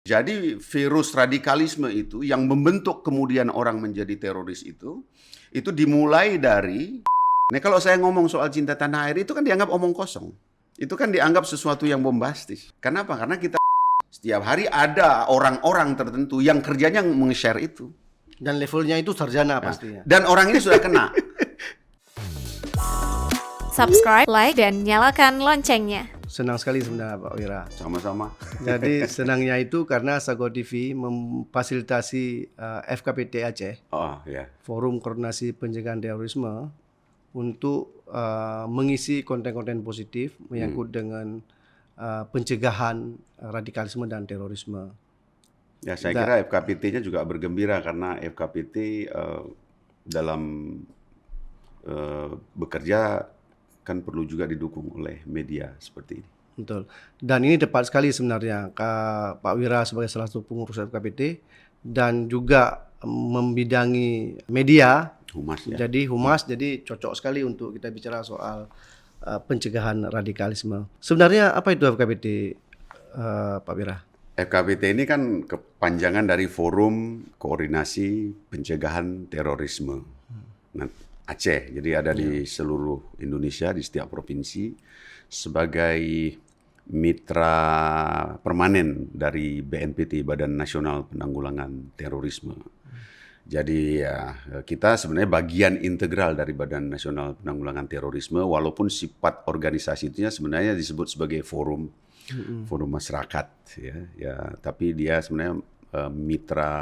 Jadi virus radikalisme itu yang membentuk kemudian orang menjadi teroris itu dimulai dari, nah kalau saya ngomong soal cinta tanah air itu kan dianggap omong kosong. Itu kan dianggap sesuatu yang bombastis. Kenapa? Karena kita setiap hari ada orang-orang tertentu yang kerjanya meng-share itu. Dan levelnya itu sarjana pastinya. Dan orang ini sudah kena. Subscribe, like, dan nyalakan loncengnya. Senang sekali sebenarnya Pak Wira. Sama-sama. Jadi senangnya itu karena Sago TV memfasilitasi FKPT Aceh, Forum Koordinasi Pencegahan Terorisme, untuk mengisi konten-konten positif menyangkut dengan pencegahan radikalisme dan terorisme. Ya, saya kira FKPT-nya juga bergembira karena FKPT dalam bekerja kan perlu juga didukung oleh media seperti ini. Betul. Dan ini tepat sekali sebenarnya Pak Wira sebagai salah satu pengurus FKPT dan juga membidangi media. Humas ya. Jadi humas, jadi cocok sekali untuk kita bicara soal pencegahan radikalisme. Sebenarnya apa itu FKPT, Pak Wira? FKPT ini kan kepanjangan dari Forum Koordinasi Pencegahan Terorisme. Nah, Aceh, jadi ada di seluruh Indonesia, di setiap provinsi, sebagai mitra permanen dari BNPT, Badan Nasional Penanggulangan Terorisme. Jadi ya, kita sebenarnya bagian integral dari Badan Nasional Penanggulangan Terorisme, walaupun sifat organisasi itu sebenarnya disebut sebagai forum masyarakat, ya, tapi dia sebenarnya mitra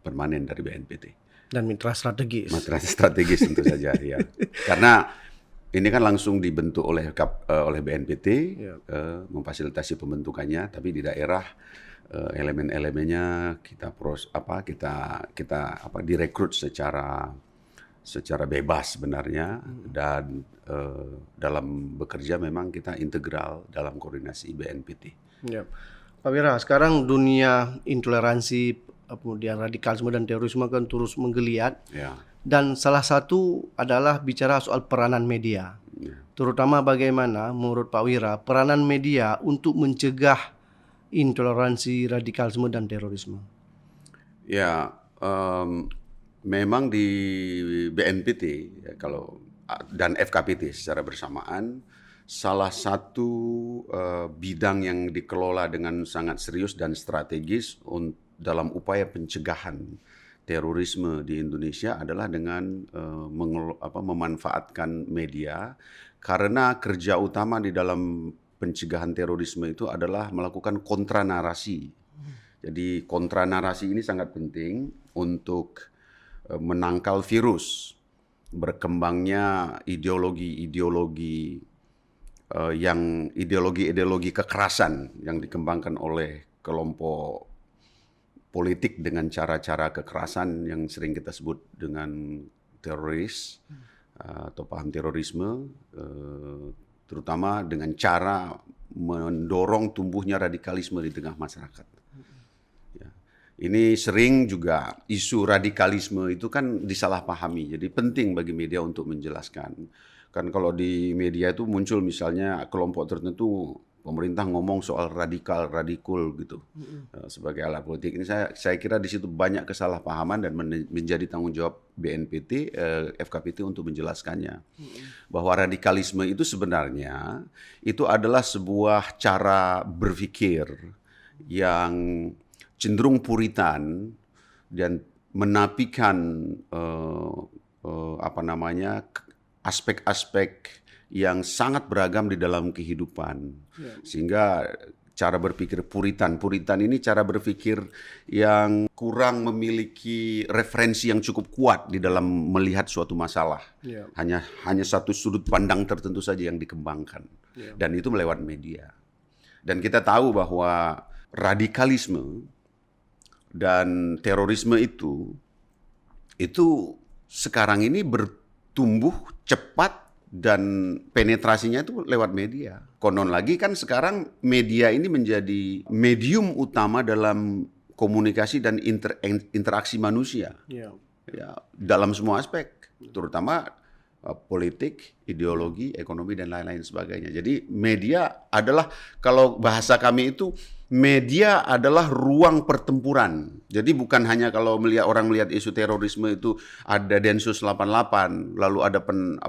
permanen dari BNPT. Dan mitra strategis. Mitra strategis tentu saja, ya. Karena ini kan langsung dibentuk oleh BNPT, memfasilitasi pembentukannya, tapi di daerah elemen-elemennya kita direkrut secara bebas sebenarnya, dan dalam bekerja memang kita integral dalam koordinasi BNPT. Ya. Pak Wira, sekarang dunia intoleransi, kemudian radikalisme dan terorisme kan terus menggeliat. Ya. Dan salah satu adalah bicara soal peranan media. Ya. Terutama bagaimana menurut Pak Wira peranan media untuk mencegah intoleransi, radikalisme dan terorisme. Ya, memang di BNPT dan FKPT secara bersamaan, salah satu bidang yang dikelola dengan sangat serius dan strategis dalam upaya pencegahan terorisme di Indonesia adalah dengan memanfaatkan media, karena kerja utama di dalam pencegahan terorisme itu adalah melakukan kontranarasi. Jadi kontranarasi ini sangat penting untuk menangkal virus berkembangnya ideologi kekerasan yang dikembangkan oleh kelompok politik dengan cara-cara kekerasan yang sering kita sebut dengan teroris atau paham terorisme, terutama dengan cara mendorong tumbuhnya radikalisme di tengah masyarakat. Ya. Ini sering juga isu radikalisme itu kan disalahpahami, jadi penting bagi media untuk menjelaskan. Kan kalau di media itu muncul misalnya kelompok tertentu, pemerintah ngomong soal radikul gitu sebagai alat politik. Ini saya kira di situ banyak kesalahpahaman dan menjadi tanggung jawab BNPT, FKPT untuk menjelaskannya. Bahwa radikalisme itu sebenarnya itu adalah sebuah cara berpikir yang cenderung puritan dan menapikan aspek-aspek yang sangat beragam di dalam kehidupan. Sehingga cara berpikir puritan ini cara berpikir yang kurang memiliki referensi yang cukup kuat di dalam melihat suatu masalah. Hanya satu sudut pandang tertentu saja yang dikembangkan. Dan itu melewat media. Dan kita tahu bahwa radikalisme dan terorisme itu sekarang ini bertumbuh cepat dan penetrasinya itu lewat media. Konon lagi kan sekarang media ini menjadi medium utama dalam komunikasi dan interaksi manusia. Ya, dalam semua aspek, terutama politik, ideologi, ekonomi dan lain-lain sebagainya. Jadi media adalah, kalau bahasa kami itu, media adalah ruang pertempuran. Jadi bukan hanya kalau orang melihat isu terorisme itu ada Densus 88, lalu ada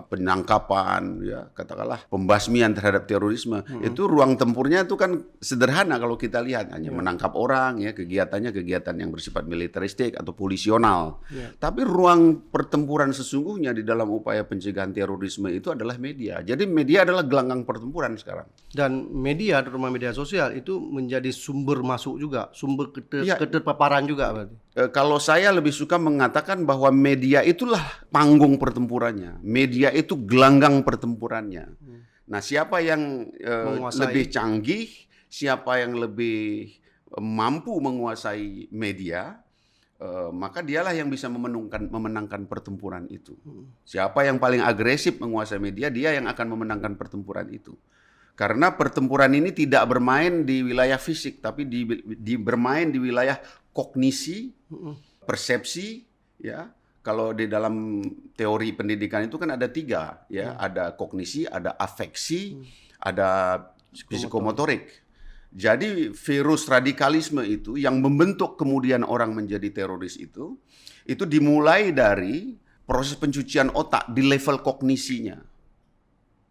penangkapan, ya katakanlah pembasmian terhadap terorisme. Itu ruang tempurnya itu kan sederhana kalau kita lihat, hanya menangkap orang, ya kegiatannya kegiatan yang bersifat militeristik atau polisional. Tapi ruang pertempuran sesungguhnya di dalam upaya pencegahan terorisme itu adalah media. Jadi media adalah gelanggang pertempuran sekarang. Dan media, terutama media sosial itu menjadi sumber masuk juga, sumber keterpaparan juga berarti. Kalau saya lebih suka mengatakan bahwa media itulah panggung pertempurannya. Media itu gelanggang pertempurannya. Nah, siapa yang lebih canggih, siapa yang lebih mampu menguasai media, maka dialah yang bisa memenangkan pertempuran itu. Siapa yang paling agresif menguasai media, dia yang akan memenangkan pertempuran itu. Karena pertempuran ini tidak bermain di wilayah fisik, tapi bermain di wilayah kognisi, persepsi, ya. Kalau di dalam teori pendidikan itu kan ada 3, ya. Ada kognisi, ada afeksi, ada psikomotorik. Jadi virus radikalisme itu yang membentuk kemudian orang menjadi teroris itu dimulai dari proses pencucian otak di level kognisinya.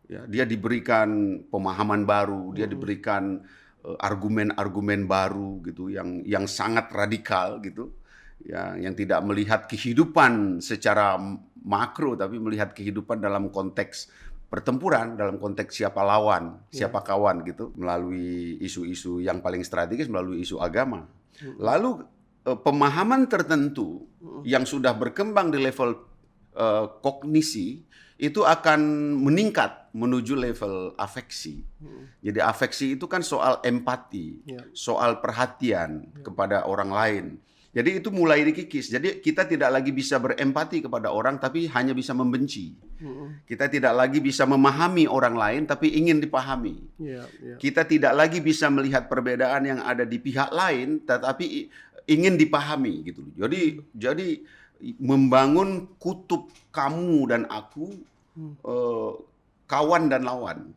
Ya, dia diberikan pemahaman baru, dia diberikan argumen-argumen baru gitu yang sangat radikal gitu. Ya, yang tidak melihat kehidupan secara makro tapi melihat kehidupan dalam konteks pertempuran, dalam konteks siapa lawan, siapa kawan gitu, melalui isu-isu yang paling strategis, melalui isu agama. Lalu pemahaman tertentu yang sudah berkembang di level kognisi itu akan meningkat menuju level afeksi. Jadi afeksi itu kan soal empati, soal perhatian kepada orang lain. Jadi itu mulai dikikis. Jadi kita tidak lagi bisa berempati kepada orang tapi hanya bisa membenci. Kita tidak lagi bisa memahami orang lain tapi ingin dipahami. Kita tidak lagi bisa melihat perbedaan yang ada di pihak lain tetapi ingin dipahami gitu. Jadi membangun kutub kamu dan aku, kawan dan lawan.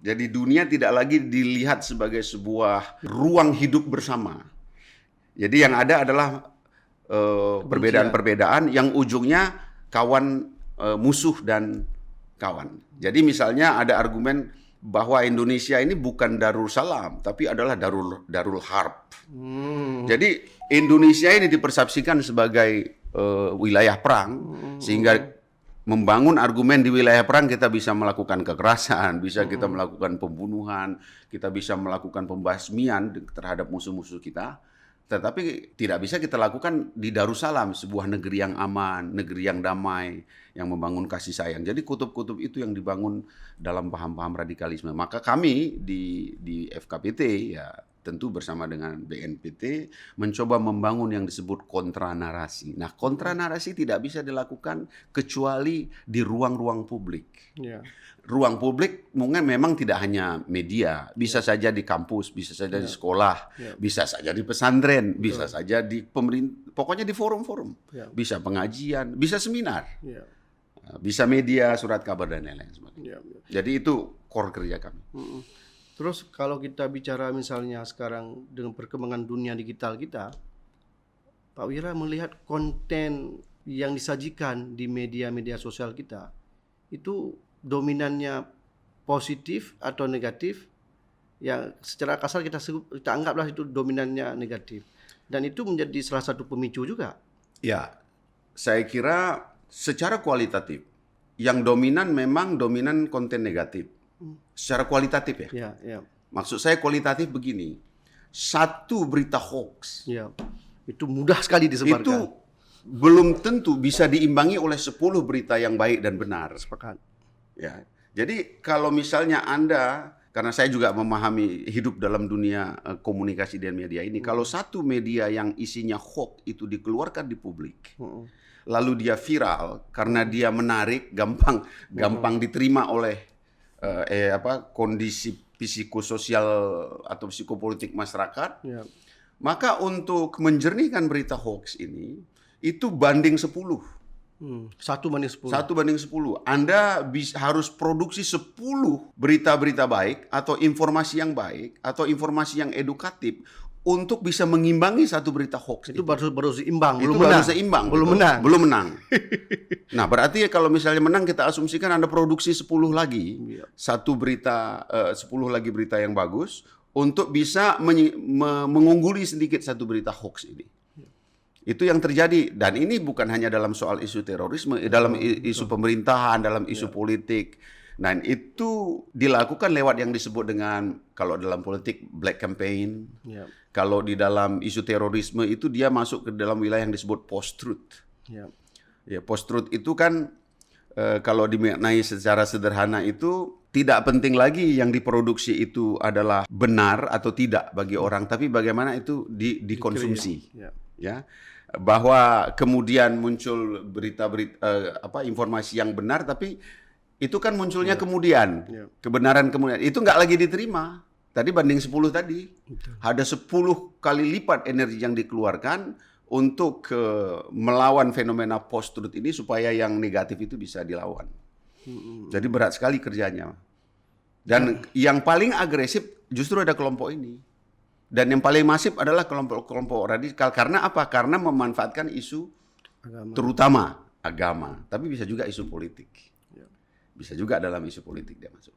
Jadi dunia tidak lagi dilihat sebagai sebuah ruang hidup bersama. Jadi yang ada adalah perbedaan-perbedaan yang ujungnya kawan, musuh dan kawan. Jadi misalnya ada argumen bahwa Indonesia ini bukan Darul Salam, tapi adalah Darul Harb. Jadi Indonesia ini dipersepsikan sebagai wilayah perang, sehingga membangun argumen di wilayah perang kita bisa melakukan kekerasan, bisa kita melakukan pembunuhan, kita bisa melakukan pembasmian terhadap musuh-musuh kita. Tetapi tidak bisa kita lakukan di Darussalam, sebuah negeri yang aman, negeri yang damai, yang membangun kasih sayang. Jadi kutub-kutub itu yang dibangun dalam paham-paham radikalisme. Maka kami di FKPT, ya tentu bersama dengan BNPT, mencoba membangun yang disebut kontranarasi. Nah, kontranarasi tidak bisa dilakukan kecuali di ruang-ruang publik. Ruang publik mungkin memang tidak hanya media, bisa saja di kampus, bisa saja di sekolah, bisa saja di pesantren, bisa saja di pemerintah, pokoknya di forum-forum, bisa pengajian, bisa seminar, bisa media, surat kabar dan lain-lain sebagainya. Jadi itu core kerja kami. Terus kalau kita bicara misalnya sekarang dengan perkembangan dunia digital kita, Pak Wira melihat konten yang disajikan di media-media sosial kita itu dominannya positif atau negatif, yang secara kasar kita anggaplah itu dominannya negatif, dan itu menjadi salah satu pemicu juga. Ya, saya kira secara kualitatif yang dominan memang dominan konten negatif. Secara kualitatif ya. Maksud saya kualitatif begini, satu berita hoax itu mudah sekali disebarkan. Itu belum tentu bisa diimbangi oleh 10 berita yang baik dan benar. Sepakat. Ya, jadi kalau misalnya Anda, karena saya juga memahami hidup dalam dunia komunikasi dan media ini, kalau satu media yang isinya hoax itu dikeluarkan di publik, lalu dia viral karena dia menarik, gampang diterima oleh kondisi psikososial atau psikopolitik masyarakat, maka untuk menjernihkan berita hoax ini itu banding 10. 1/10. 1/10. Anda harus produksi 10 berita-berita baik atau informasi yang baik atau informasi yang edukatif untuk bisa mengimbangi satu berita hoax. Itu baru seimbang, Itu belum baru menang. seimbang. Belum gitu. menang. Belum menang. Nah, berarti kalau misalnya menang, kita asumsikan Anda produksi 10 lagi. Iya. 10 lagi berita yang bagus untuk bisa mengungguli sedikit satu berita hoax ini. Itu yang terjadi, dan ini bukan hanya dalam soal isu terorisme, dalam isu pemerintahan, dalam isu politik. Nah, itu dilakukan lewat yang disebut dengan, kalau dalam politik, black campaign. Ya. Kalau di dalam isu terorisme itu dia masuk ke dalam wilayah yang disebut post-truth. Ya. Ya, post-truth itu kan kalau dimaknai secara sederhana itu tidak penting lagi yang diproduksi itu adalah benar atau tidak bagi orang, tapi bagaimana itu dikonsumsi. Ya. Ya, bahwa kemudian muncul berita-berita informasi yang benar, tapi itu kan munculnya kemudian kebenaran kemudian itu nggak lagi diterima. Tadi banding 10 tadi. Betul. Ada 10 kali lipat energi yang dikeluarkan untuk melawan fenomena post-truth ini supaya yang negatif itu bisa dilawan. Jadi berat sekali kerjanya. Dan yang paling agresif justru ada kelompok ini. Dan yang paling masif adalah kelompok-kelompok radikal. Karena apa? Karena memanfaatkan isu Agama. terutama agama. Tapi bisa juga isu politik. Bisa juga dalam isu politik dia masuk.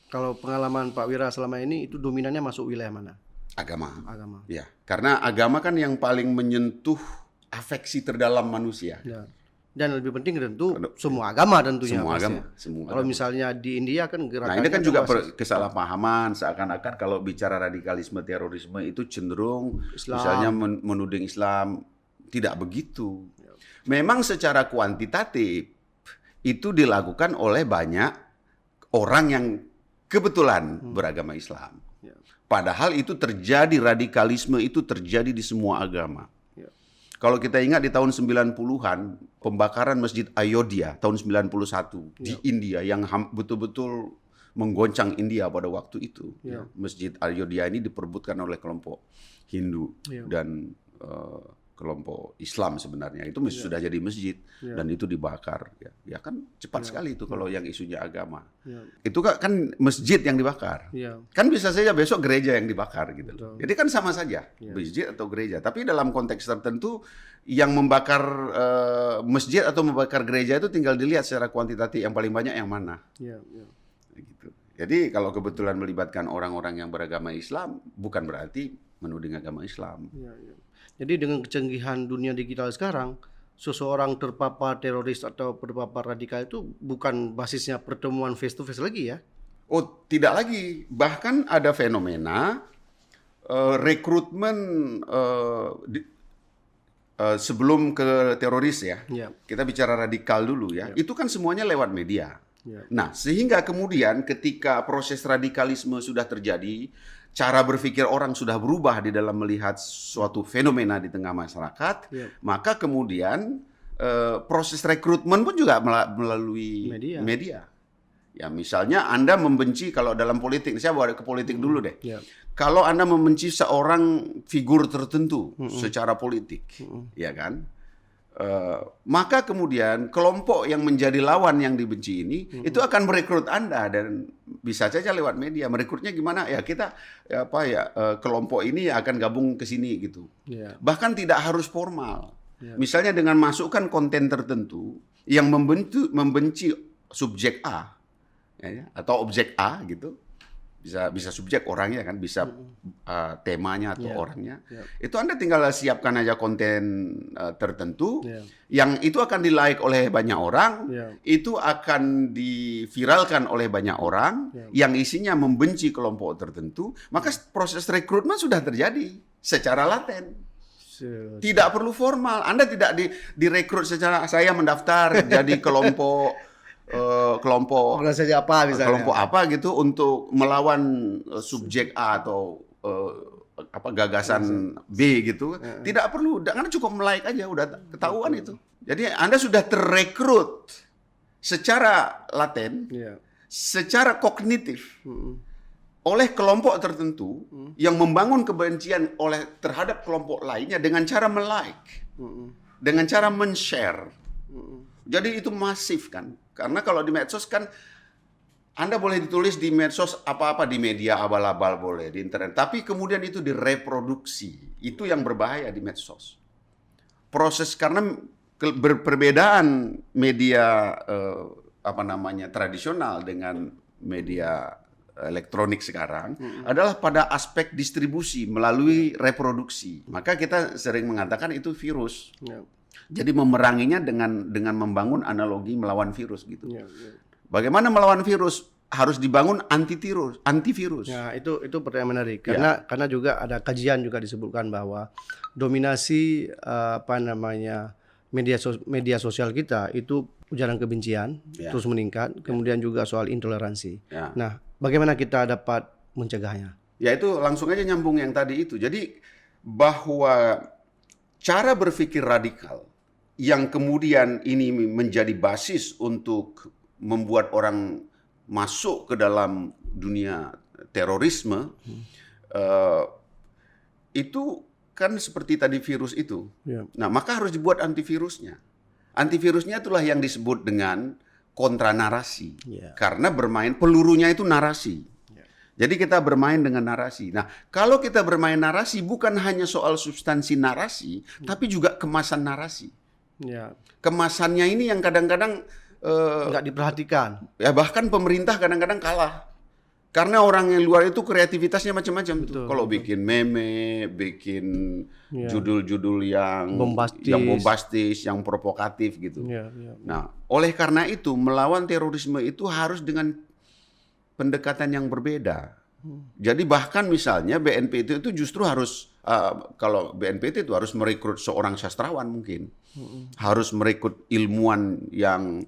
Kalau pengalaman Pak Wira selama ini, itu dominannya masuk wilayah mana? Agama. Agama. Ya, karena agama kan yang paling menyentuh afeksi terdalam manusia. Ya. Dan lebih penting tentu semua agama tentunya. Semua pastinya. agama. Semua Kalau agama. misalnya di India kan Nah, gerakannya ini kan juga berbasis kesalahpahaman, seakan-akan kalau bicara radikalisme terorisme itu cenderung Islam. misalnya menuding Islam. Tidak begitu. Memang secara kuantitatif itu dilakukan oleh banyak orang yang kebetulan beragama Islam. Ya. Padahal itu terjadi, radikalisme itu terjadi di semua agama. Ya. Kalau kita ingat di tahun 90-an, pembakaran Masjid Ayodhya tahun 91 di India yang betul-betul menggoncang India pada waktu itu. Ya. Masjid Ayodhya ini diperebutkan oleh kelompok Hindu dan kelompok Islam sebenarnya. Itu sudah jadi masjid dan itu dibakar. Ya kan cepat sekali itu kalau yang isunya agama. Ya. Itu kan masjid yang dibakar. Ya. Kan bisa saja besok gereja yang dibakar gitu. Betul. Jadi kan sama saja, masjid atau gereja. Tapi dalam konteks tertentu yang membakar masjid atau membakar gereja itu tinggal dilihat secara kuantitatif yang paling banyak yang mana. Ya. Ya. Gitu. Jadi kalau kebetulan melibatkan orang-orang yang beragama Islam, bukan berarti menuding agama Islam. Ya, ya. Jadi dengan kecanggihan dunia digital sekarang, seseorang terpapar teroris atau terpapar radikal itu bukan basisnya pertemuan face to face lagi ya? Oh, tidak lagi. Bahkan ada fenomena rekrutmen sebelum ke teroris ya. Ya. Kita bicara radikal dulu ya. Itu kan semuanya lewat media. Ya. Nah, sehingga kemudian ketika proses radikalisme sudah terjadi, cara berpikir orang sudah berubah di dalam melihat suatu fenomena di tengah masyarakat, maka kemudian proses rekrutmen pun juga melalui media. Ya, misalnya Anda membenci, kalau dalam politik, saya bawa ke politik dulu deh. Ya. Kalau Anda membenci seorang figur tertentu secara politik, ya kan? Maka kemudian kelompok yang menjadi lawan yang dibenci ini itu akan merekrut Anda, dan bisa saja lewat media. Merekrutnya gimana? Ya kita kelompok ini akan gabung ke sini gitu. Ya. Bahkan tidak harus formal. Misalnya dengan masukkan konten tertentu yang membenci subjek A ya, atau objek A gitu. Bisa subjek orangnya kan, bisa temanya atau orangnya. Itu Anda tinggal siapkan aja konten tertentu yang itu akan di-like oleh banyak orang, itu akan diviralkan oleh banyak orang yang isinya membenci kelompok tertentu, maka proses rekrutmen sudah terjadi secara laten. Tidak perlu formal. Anda tidak direkrut secara saya mendaftar jadi kelompok organisasi apa misalnya, kelompok apa gitu untuk melawan subjek A atau gagasan B gitu. Tidak perlu, karena cukup like aja udah ketahuan itu. Jadi Anda sudah terrekrut secara laten, secara kognitif oleh kelompok tertentu yang membangun kebencian terhadap kelompok lainnya dengan cara melike, dengan cara men-share. Jadi itu masif kan. Karena kalau di medsos kan Anda boleh ditulis di medsos apa-apa, di media abal-abal boleh, di internet. Tapi kemudian itu direproduksi. Itu yang berbahaya di medsos. Proses karena perbedaan media tradisional dengan media elektronik sekarang adalah pada aspek distribusi melalui reproduksi. Maka kita sering mengatakan itu virus. Ya. Jadi memeranginya dengan membangun analogi melawan virus gitu. Ya. Bagaimana melawan virus? Harus dibangun antivirus. Ya, itu pertanyaan menarik karena juga ada kajian juga disebutkan bahwa dominasi media sosial kita itu ujaran kebencian terus meningkat, kemudian juga soal intoleransi. Ya. Nah, bagaimana kita dapat mencegahnya? Ya itu langsung aja nyambung yang tadi itu. Jadi bahwa cara berpikir radikal yang kemudian ini menjadi basis untuk membuat orang masuk ke dalam dunia terorisme, itu kan seperti tadi virus itu. Ya. Nah, maka harus dibuat antivirusnya. Antivirusnya itulah yang disebut dengan kontranarasi. Ya. Karena pelurunya itu narasi. Ya. Jadi kita bermain dengan narasi. Nah, kalau kita bermain narasi bukan hanya soal substansi narasi, tapi juga kemasan narasi. Ya. Kemasannya ini yang kadang-kadang nggak diperhatikan. ya bahkan pemerintah kadang-kadang kalah. Karena orang yang luar itu kreativitasnya macam-macam tuh. Kalau bikin meme, bikin judul-judul yang bombastis, yang provokatif gitu. Ya. Nah, oleh karena itu melawan terorisme itu harus dengan pendekatan yang berbeda. Jadi bahkan misalnya BNPT itu justru harus kalau BNPT itu harus merekrut seorang sastrawan mungkin. Harus merekrut ilmuwan yang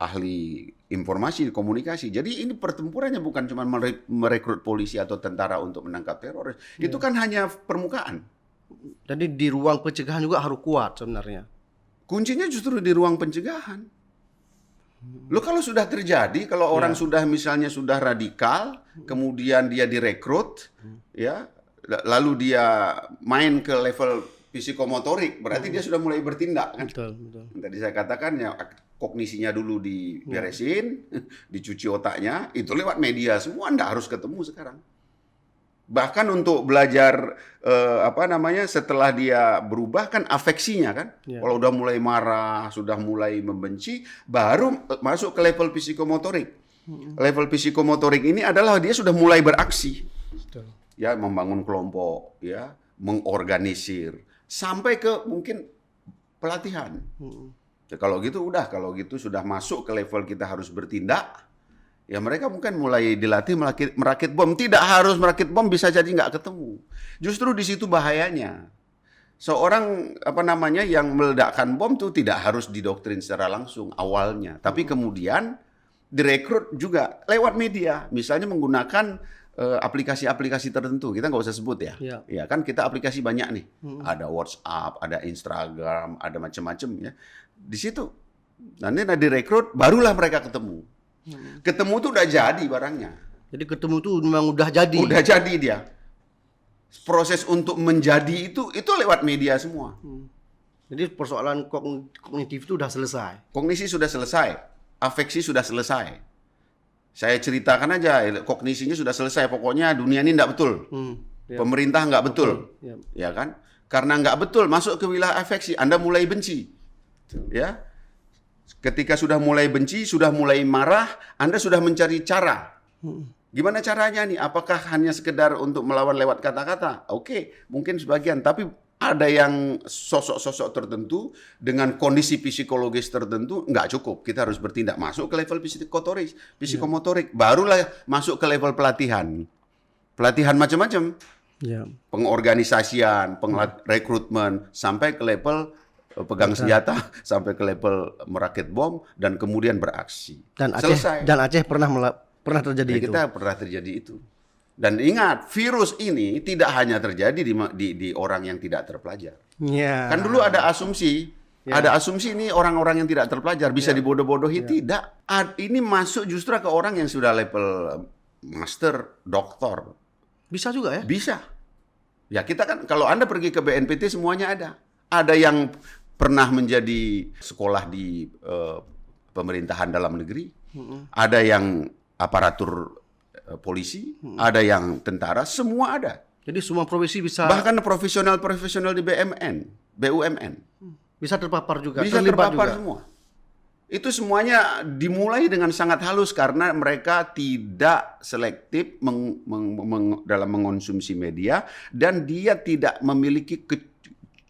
ahli informasi komunikasi. Jadi ini pertempurannya bukan cuma merekrut polisi atau tentara untuk menangkap teroris. Itu kan hanya permukaan. Jadi di ruang pencegahan juga harus kuat sebenarnya. Kuncinya justru di ruang pencegahan. Lo kalau sudah terjadi, kalau orang sudah misalnya sudah radikal, kemudian dia direkrut, ya, lalu dia main ke level psikomotorik, berarti dia sudah mulai bertindak kan? Betul. Tadi saya katakan ya kognisinya dulu diberesin, dicuci otaknya, itu lewat media semua, Anda harus ketemu sekarang. Bahkan untuk belajar setelah dia berubah kan afeksinya kan. Kalau udah mulai marah, sudah mulai membenci, baru masuk ke level psikomotorik. Level psikomotorik ini adalah dia sudah mulai beraksi. Betul. Ya, membangun kelompok, ya, mengorganisir sampai ke mungkin pelatihan. Ya, kalau gitu sudah masuk ke level kita harus bertindak. Ya mereka mungkin mulai dilatih merakit bom. Tidak harus merakit bom, bisa jadi nggak ketemu. Justru di situ bahayanya. Seorang yang meledakkan bom itu tidak harus didoktrin secara langsung awalnya, tapi kemudian direkrut juga lewat media, misalnya menggunakan aplikasi-aplikasi tertentu. Kita nggak usah sebut ya. Ya kan kita aplikasi banyak nih. Ada WhatsApp, ada Instagram, ada macam-macam ya. Di situ nanti direkrut, barulah mereka ketemu. Ketemu tuh udah jadi barangnya. Jadi ketemu tuh memang udah jadi. Udah jadi dia. Proses untuk menjadi itu lewat media semua. Jadi persoalan kognitif itu udah selesai. Kognisi sudah selesai, afeksi sudah selesai. Saya ceritakan aja, kognisinya sudah selesai. Pokoknya dunia ini nggak betul. Pemerintah nggak betul. Ya kan? Karena nggak betul, masuk ke wilayah afeksi, Anda mulai benci. Ya. Ketika sudah mulai benci, sudah mulai marah, Anda sudah mencari cara. Gimana caranya nih? Apakah hanya sekedar untuk melawan lewat kata-kata? Oke, mungkin sebagian. Tapi ada yang sosok-sosok tertentu dengan kondisi psikologis tertentu nggak cukup. Kita harus bertindak masuk ke level psikomotorik. Barulah masuk ke level pelatihan. Pelatihan macam-macam. Pengorganisasian, rekrutmen, sampai ke level pegang senjata, sampai ke level merakit bom, dan kemudian beraksi. Dan selesai. Aceh pernah terjadi itu. Kita pernah terjadi itu. Dan ingat, virus ini tidak hanya terjadi di orang yang tidak terpelajar. Kan dulu ada asumsi, ini orang-orang yang tidak terpelajar bisa dibodoh-bodohi. Tidak. Ini masuk justru ke orang yang sudah level master, doktor. Bisa juga ya? Bisa. Ya kita kan, kalau Anda pergi ke BNPT semuanya ada. Ada yang pernah menjadi sekolah di pemerintahan dalam negeri, ada yang aparatur polisi, ada yang tentara, semua ada. Jadi semua profesi bisa Bahkan profesional-profesional di BUMN. bisa terpapar juga, Bisa terlibat terpapar juga. semua. Itu semuanya dimulai dengan sangat halus karena mereka tidak selektif dalam mengonsumsi media dan dia tidak memiliki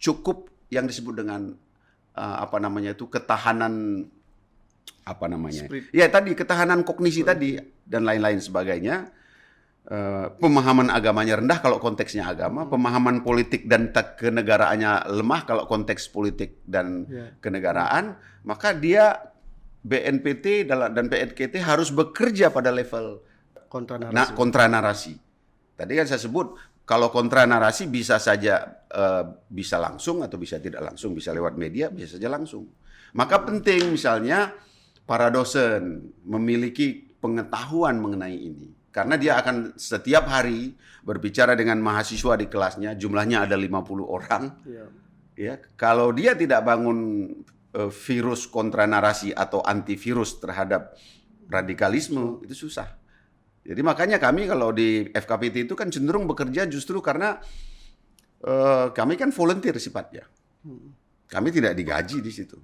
cukup yang disebut dengan ketahanan ketahanan kognisi tadi dan lain-lain sebagainya. Pemahaman agamanya rendah kalau konteksnya agama, pemahaman politik dan kenegaraannya lemah kalau konteks politik dan kenegaraan, maka dia BNPT dan PNKT harus bekerja pada level kontra narasi. Tadi kan saya sebut kalau kontra narasi bisa saja bisa langsung atau bisa tidak langsung, bisa lewat media, bisa saja langsung. Maka penting misalnya para dosen memiliki pengetahuan mengenai ini. Karena dia akan setiap hari berbicara dengan mahasiswa di kelasnya, jumlahnya ada 50 orang. Ya, kalau dia tidak bangun virus kontra narasi atau antivirus terhadap radikalisme, itu susah. Jadi makanya kami kalau di FKPT itu kan cenderung bekerja justru karena kami kan volunteer sifatnya. Kami tidak digaji di situ.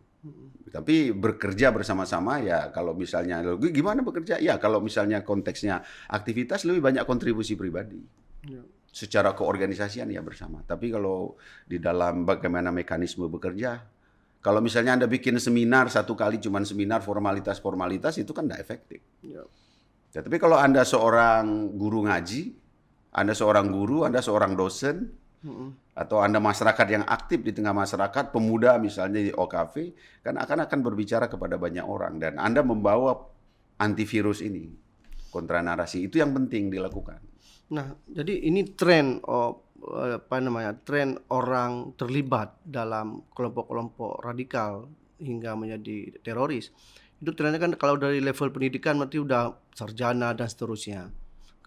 Tapi bekerja bersama-sama ya kalau misalnya gimana bekerja? Ya kalau misalnya konteksnya aktivitas lebih banyak kontribusi pribadi. Secara keorganisasian ya bersama. Tapi kalau di dalam bagaimana mekanisme bekerja, kalau misalnya Anda bikin seminar satu kali cuman seminar formalitas itu kan tidak efektif. Ya, tapi kalau Anda seorang guru ngaji, Anda seorang guru, Anda seorang dosen, atau Anda masyarakat yang aktif di tengah masyarakat, pemuda misalnya di OKV, kan akan berbicara kepada banyak orang dan Anda membawa antivirus ini, kontra narasi itu yang penting dilakukan. Nah, jadi ini tren tren orang terlibat dalam kelompok-kelompok radikal hingga menjadi teroris. Itu trennya kan kalau dari level pendidikan berarti udah sarjana dan seterusnya.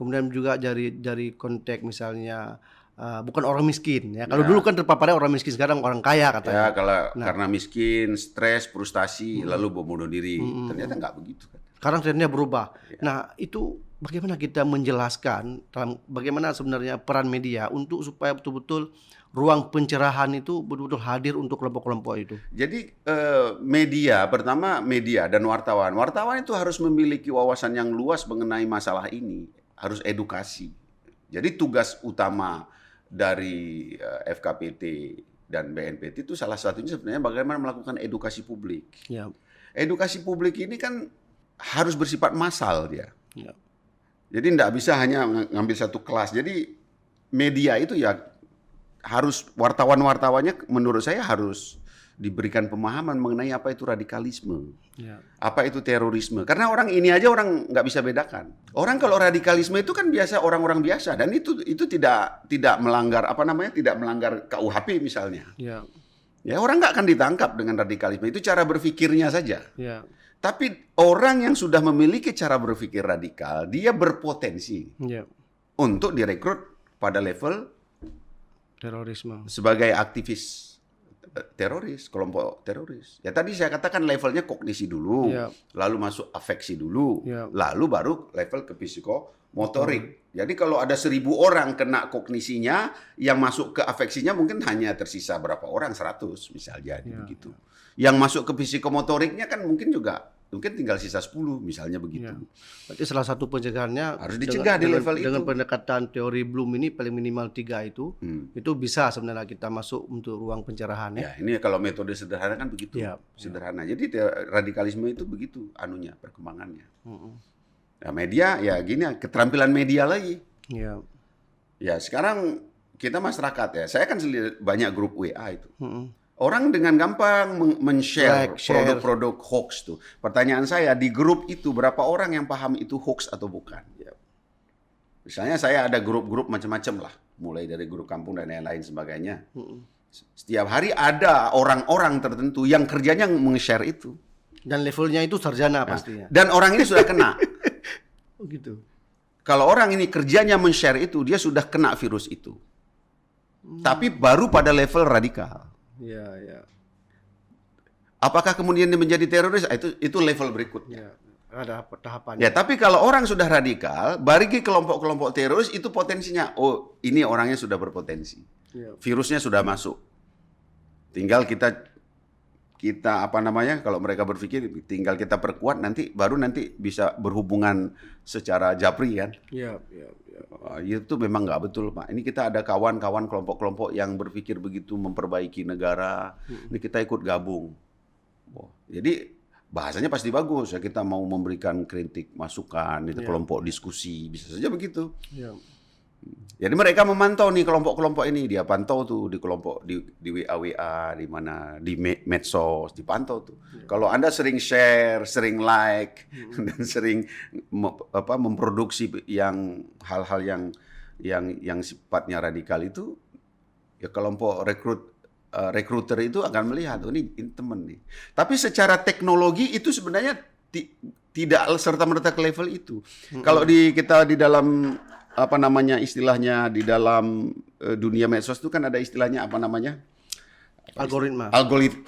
Kemudian juga dari konteks misalnya bukan orang miskin ya. Kalau dulu kan terpaparnya orang miskin, sekarang orang kaya katanya. Ya, karena miskin, stres, frustasi, lalu bom bunuh diri. Ternyata nggak begitu kan. Sekarang trennya berubah. Ya. Nah, itu bagaimana kita menjelaskan bagaimana sebenarnya peran media untuk supaya betul-betul ruang pencerahan itu betul-betul hadir untuk kelompok-kelompok itu. Jadi pertama media dan wartawan. Wartawan itu harus memiliki wawasan yang luas mengenai masalah ini, harus edukasi. Jadi tugas utama dari FKPT dan BNPT itu salah satunya sebenarnya bagaimana melakukan edukasi publik. Ya. Edukasi publik ini kan harus bersifat massal dia. Ya. Jadi tidak bisa hanya ngambil satu kelas. Jadi media itu ya harus wartawan-wartawannya menurut saya harus diberikan pemahaman mengenai apa itu radikalisme, apa itu terorisme. Karena orang ini aja orang nggak bisa bedakan. Orang kalau radikalisme itu kan biasa orang-orang biasa dan itu tidak melanggar tidak melanggar KUHP misalnya. Ya orang nggak akan ditangkap dengan radikalisme, itu cara berpikirnya saja. Tapi orang yang sudah memiliki cara berpikir radikal, dia berpotensi untuk direkrut pada level terorisme sebagai aktivis teroris, kelompok teroris. Ya tadi saya katakan levelnya kognisi dulu, lalu masuk afeksi dulu, lalu baru level ke psikomotorik. Jadi kalau ada 1.000 orang kena kognisinya, yang masuk ke afeksinya mungkin hanya tersisa berapa orang, 100 misalnya begitu. Yang masuk ke psikomotoriknya kan mungkin tinggal sisa 10 misalnya begitu. Berarti salah satu pencegahannya harus dicegah di level itu. Dengan pendekatan teori Bloom ini paling minimal 3 itu bisa sebenarnya kita masuk untuk ruang pencerahan ya. Ya, ini kalau metode sederhana kan begitu. Sederhana. Jadi radikalisme itu begitu perkembangannya. Nah, media ya gini, keterampilan media lagi. Ya, sekarang kita masyarakat ya. Saya kan banyak grup WA itu. Orang dengan gampang men-share produk-produk hoax tuh. Pertanyaan saya, di grup itu berapa orang yang paham itu hoax atau bukan? Misalnya saya ada grup-grup macam-macam lah, mulai dari grup kampung dan lain-lain sebagainya. Setiap hari ada orang-orang tertentu yang kerjanya meng-share itu. Dan levelnya itu sarjana pastinya. Dan orang ini sudah kena. Oh gitu. Kalau orang ini kerjanya men-share itu, dia sudah kena virus itu. Tapi baru pada level radikal. Apakah kemudian dia menjadi teroris? Itu level berikutnya. Ya, ada tahapannya. Ya, tapi kalau orang sudah radikal, bagi kelompok-kelompok teroris itu potensinya, oh ini orangnya sudah berpotensi. Ya. Virusnya sudah masuk. Tinggal kita apa namanya, kalau mereka berpikir tinggal kita perkuat baru nanti bisa berhubungan secara japri kan. Ya, ya, ya. Itu memang nggak betul, Pak. Ini kita ada kawan-kawan kelompok-kelompok yang berpikir begitu memperbaiki negara. Ini kita ikut gabung. Jadi bahasanya pasti bagus ya, kita mau memberikan kritik, masukan, itu kelompok diskusi, bisa saja begitu. Ya. Jadi mereka memantau nih kelompok-kelompok ini, dia pantau tuh di kelompok di WA di mana di medsos dipantau tuh. Kalau Anda sering share, sering like dan sering memproduksi hal-hal yang sifatnya radikal itu, ya kelompok rekruter itu akan melihat, oh ini teman nih. Tapi secara teknologi itu sebenarnya tidak serta-merta ke level itu. Kalau kita di dalam apa namanya istilahnya di dalam dunia medsos itu kan ada istilahnya apa namanya? Algoritma.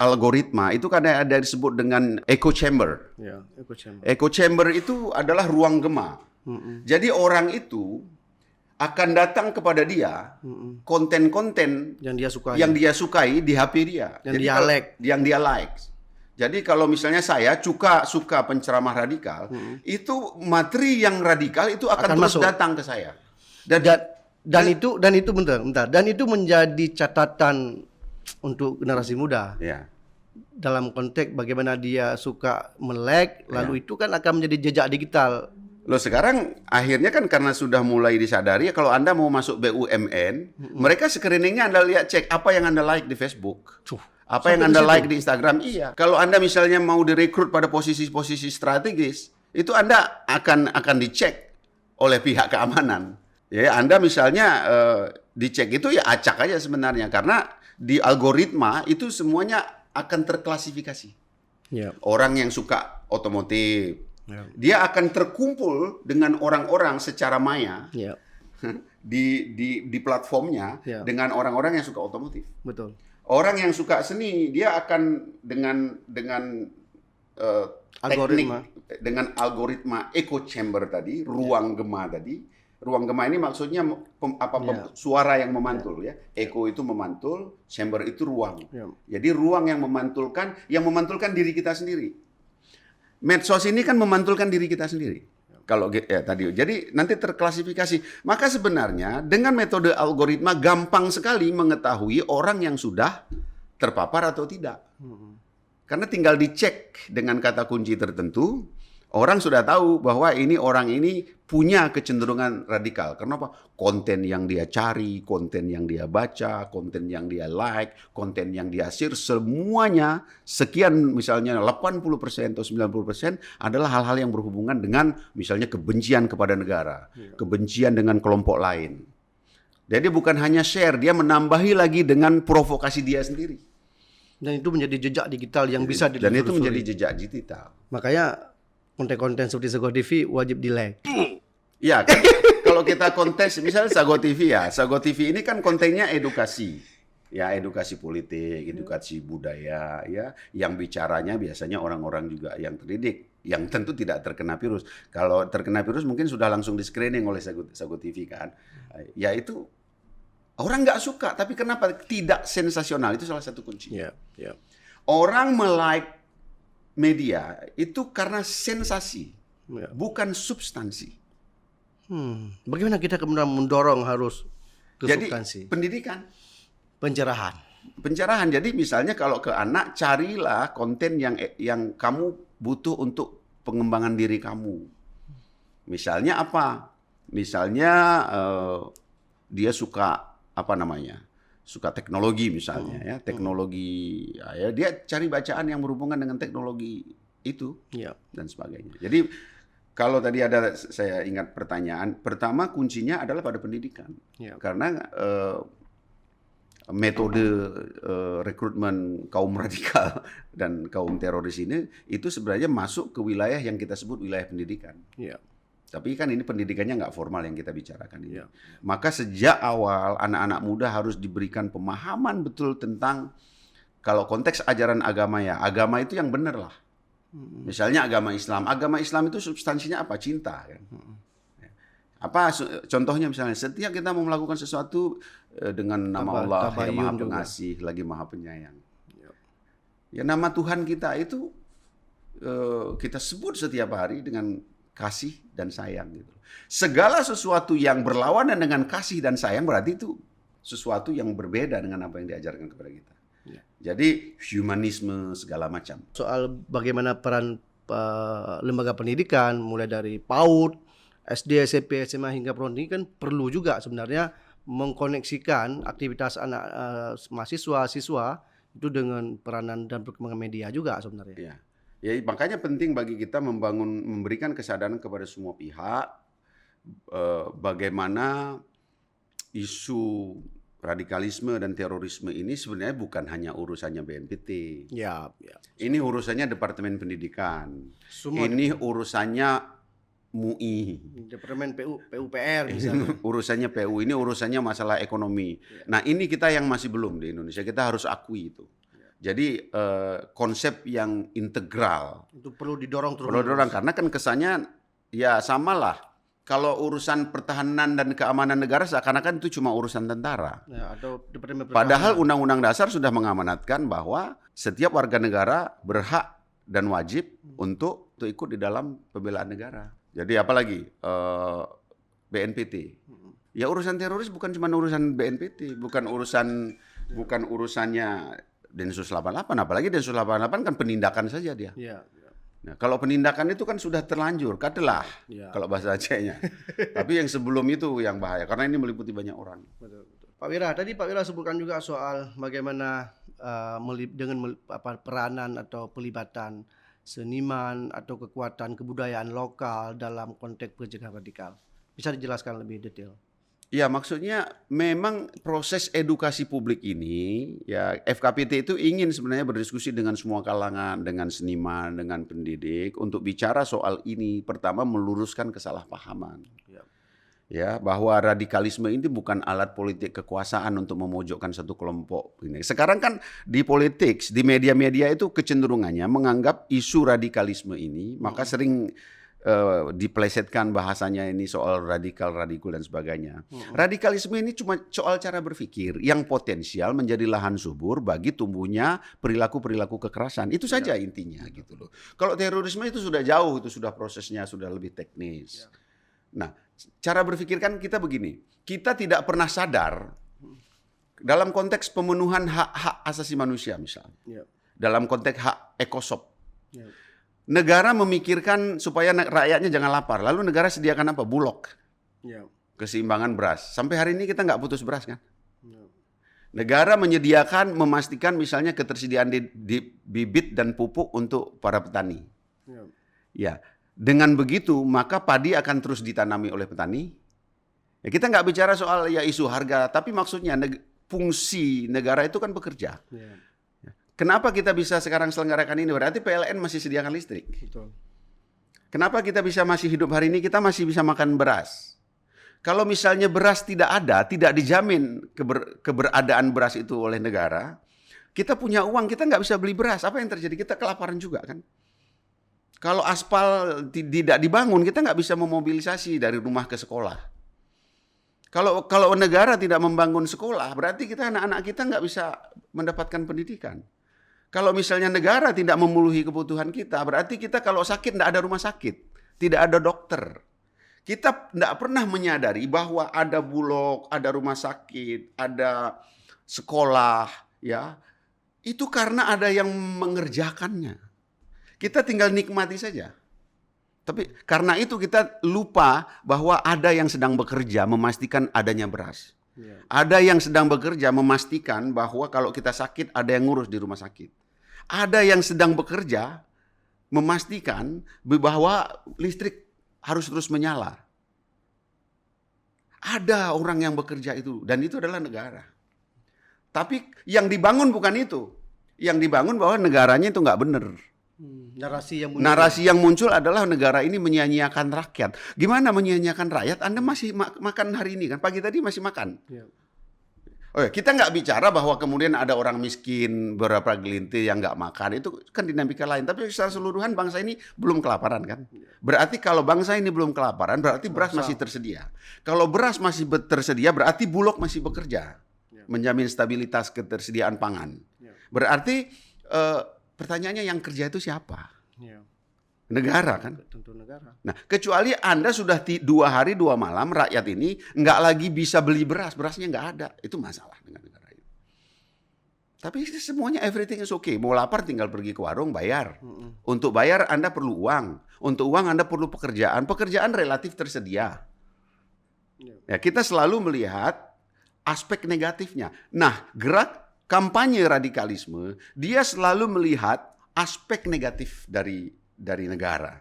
Algoritma itu kan ada disebut dengan echo chamber. Ya, echo chamber. Echo chamber itu adalah ruang gema. Jadi orang itu akan datang kepada dia konten-konten yang dia sukai di HP dia. Yang dia like. Jadi kalau misalnya saya suka penceramah radikal, itu materi yang radikal itu akan terus masuk. datang ke saya. Dan itu menjadi catatan untuk generasi muda. Ya. Dalam konteks bagaimana dia suka melek, lalu itu kan akan menjadi jejak digital. Loh sekarang akhirnya kan karena sudah mulai disadari, kalau Anda mau masuk BUMN, mereka screeningnya Anda lihat cek apa yang Anda like di Facebook. Apa yang Anda like di Instagram? Iya. Kalau Anda misalnya mau direkrut pada posisi-posisi strategis, itu Anda akan dicek oleh pihak keamanan. Ya, Anda misalnya dicek itu ya acak aja sebenarnya, karena di algoritma itu semuanya akan terklasifikasi. Ya. Orang yang suka otomotif, dia akan terkumpul dengan orang-orang secara maya di platformnya dengan orang-orang yang suka otomotif. Betul. Orang yang suka seni dia akan dengan dengan algoritma echo chamber tadi, ruang gema tadi. Ruang gema ini maksudnya suara yang memantul ya. Echo itu memantul, chamber itu ruang. Jadi ruang yang memantulkan diri kita sendiri. Medsos ini kan memantulkan diri kita sendiri. Kalau ya tadi, jadi nanti terklasifikasi. Maka sebenarnya dengan metode algoritma gampang sekali mengetahui orang yang sudah terpapar atau tidak. Karena tinggal dicek dengan kata kunci tertentu, orang sudah tahu bahwa orang ini punya kecenderungan radikal. Kenapa? Konten yang dia cari, konten yang dia baca, konten yang dia like, konten yang dia share, semuanya sekian misalnya 80% atau 90% adalah hal-hal yang berhubungan dengan misalnya kebencian kepada negara, kebencian dengan kelompok lain. Jadi bukan hanya share, dia menambahi lagi dengan provokasi dia sendiri. Dan itu menjadi jejak digital yang bisa ditelusuri. Dan itu menjadi jejak digital. Makanya konten-konten seperti Sago TV wajib di-like. Ya, kan, kalau kita kontes misalnya Sago TV ya. Sago TV ini kan kontennya edukasi. Ya, edukasi politik, edukasi budaya ya, yang bicaranya biasanya orang-orang juga yang terdidik, yang tentu tidak terkena virus. Kalau terkena virus mungkin sudah langsung di-screening oleh Sago TV kan. Ya itu orang nggak suka, tapi kenapa tidak sensasional? Itu salah satu kuncinya. Orang melike media itu karena sensasi, bukan substansi. Bagaimana kita kemudian mendorong harus ke substansi? Jadi pendidikan, pencerahan. Jadi misalnya kalau ke anak, carilah konten yang kamu butuh untuk pengembangan diri kamu. Misalnya apa? Misalnya dia suka suka teknologi misalnya ya, teknologi ya, dia cari bacaan yang berhubungan dengan teknologi itu dan sebagainya. Jadi kalau tadi saya ingat pertanyaan, pertama kuncinya adalah pada pendidikan. Karena metode rekrutmen kaum radikal dan kaum teroris ini itu sebenarnya masuk ke wilayah yang kita sebut wilayah pendidikan. Tapi kan ini pendidikannya nggak formal yang kita bicarakan ini. Maka sejak awal anak-anak muda harus diberikan pemahaman betul tentang Kalau konteks ajaran agama ya, agama itu yang benar lah. Misalnya agama Islam itu substansinya apa? Cinta kan. Apa contohnya misalnya setiap kita mau melakukan sesuatu dengan nama Allah yang Maha Pengasih, lagi Maha Penyayang. Ya nama Tuhan kita itu kita sebut setiap hari dengan kasih dan sayang gitu. Segala sesuatu yang berlawanan dengan kasih dan sayang berarti itu sesuatu yang berbeda dengan apa yang diajarkan kepada kita. Jadi humanisme segala macam. Soal bagaimana peran lembaga pendidikan mulai dari PAUD, SD, SMP, SMA hingga prodi kan perlu juga sebenarnya mengkoneksikan aktivitas anak mahasiswa-siswa itu dengan peranan dan perkembangan media juga sebenarnya. Ya, makanya penting bagi kita memberikan kesadaran kepada semua pihak bagaimana isu radikalisme dan terorisme ini sebenarnya bukan hanya urusannya BNPT. Ya. Ini urusannya Departemen Pendidikan. Semua ini urusannya MUI. Departemen PUPR misalnya. Urusannya PU, ini urusannya masalah ekonomi. Nah, ini kita yang masih belum di Indonesia. Kita harus akui itu. Jadi konsep yang integral. Itu perlu didorong terus. Perlu didorong karena kan kesannya ya samalah. Kalau urusan pertahanan dan keamanan negara seakan-akan itu cuma urusan tentara. Ya, atau Departemen Padahal Undang-Undang Dasar sudah mengamanatkan bahwa setiap warga negara berhak dan wajib untuk ikut di dalam pembelaan negara. Jadi apalagi BNPT. Ya urusan teroris bukan cuma urusan BNPT, bukan urusannya Densus 88, apalagi Densus 88 kan penindakan saja dia. Ya. Nah, kalau penindakan itu kan sudah terlanjur, katelah kalau bahasa Acehnya. Tapi yang sebelum itu yang bahaya karena ini meliputi banyak orang. Betul. Pak Wira, tadi Pak Wira sebutkan juga soal bagaimana dengan peranan atau pelibatan seniman atau kekuatan kebudayaan lokal dalam konteks pencegahan radikal. Bisa dijelaskan lebih detail? Ya, maksudnya memang proses edukasi publik ini, ya FKPT itu ingin sebenarnya berdiskusi dengan semua kalangan, dengan seniman, dengan pendidik untuk bicara soal ini. Pertama meluruskan kesalahpahaman. Ya, bahwa radikalisme ini bukan alat politik kekuasaan untuk memojokkan satu kelompok ini. Sekarang kan di politik, di media-media itu kecenderungannya menganggap isu radikalisme ini, maka sering diplesetkan bahasanya ini soal radikal dan sebagainya. Radikalisme ini cuma soal cara berpikir yang potensial menjadi lahan subur bagi tumbuhnya perilaku-perilaku kekerasan. Itu saja intinya gitu loh. Kalau terorisme itu sudah jauh, itu sudah prosesnya sudah lebih teknis. Nah, cara berpikir kan kita begini. Kita tidak pernah sadar dalam konteks pemenuhan hak-hak asasi manusia misalnya. Dalam konteks hak ekosop. Negara memikirkan supaya rakyatnya jangan lapar. Lalu negara sediakan apa? Bulog. Keseimbangan beras. Sampai hari ini kita nggak putus beras kan? Negara menyediakan, memastikan misalnya ketersediaan di bibit dan pupuk untuk para petani. Ya, dengan begitu maka padi akan terus ditanami oleh petani. Ya, kita nggak bicara soal ya isu harga, tapi maksudnya fungsi negara itu kan bekerja. Kenapa kita bisa sekarang selenggarakan ini? Berarti PLN masih sediakan listrik. Betul. Kenapa kita bisa masih hidup hari ini? Kita masih bisa makan beras. Kalau misalnya beras tidak ada, tidak dijamin keberadaan beras itu oleh negara, kita punya uang, kita nggak bisa beli beras. Apa yang terjadi? Kita kelaparan juga kan? Kalau aspal tidak dibangun, kita nggak bisa memobilisasi dari rumah ke sekolah. Kalau negara tidak membangun sekolah, berarti kita anak-anak kita nggak bisa mendapatkan pendidikan. Kalau misalnya negara tidak memenuhi kebutuhan kita, berarti kita kalau sakit tidak ada rumah sakit, tidak ada dokter. Kita tidak pernah menyadari bahwa ada bulog, ada rumah sakit, ada sekolah, ya. Itu karena ada yang mengerjakannya. Kita tinggal nikmati saja. Tapi karena itu kita lupa bahwa ada yang sedang bekerja memastikan adanya beras. Ada yang sedang bekerja memastikan bahwa kalau kita sakit ada yang ngurus di rumah sakit. Ada yang sedang bekerja memastikan bahwa listrik harus terus menyala. Ada orang yang bekerja itu dan itu adalah negara. Tapi yang dibangun bukan itu. Yang dibangun bahwa negaranya itu nggak benar. Narasi yang muncul adalah negara ini menyia-nyiakan rakyat. Gimana menyia-nyiakan rakyat? Anda masih makan hari ini kan? Pagi tadi masih makan. Oh ya, kita nggak bicara bahwa kemudian ada orang miskin, beberapa gelintir yang nggak makan, itu kan dinamika lain. Tapi secara keseluruhan bangsa ini belum kelaparan kan? Berarti kalau bangsa ini belum kelaparan, berarti beras masih tersedia. Kalau beras masih tersedia, berarti Bulog masih bekerja, menjamin stabilitas ketersediaan pangan. Berarti pertanyaannya yang kerja itu siapa? Negara kan? Tentu negara. Nah, kecuali Anda sudah 2 hari 2 malam, rakyat ini nggak lagi bisa beli beras, berasnya nggak ada. Itu masalah dengan negara ini. Tapi semuanya everything is okay. Mau lapar tinggal pergi ke warung, bayar. Untuk bayar Anda perlu uang. Untuk uang Anda perlu pekerjaan. Pekerjaan relatif tersedia. Ya, kita selalu melihat aspek negatifnya. Nah, gerak kampanye radikalisme, dia selalu melihat aspek negatif dari negara.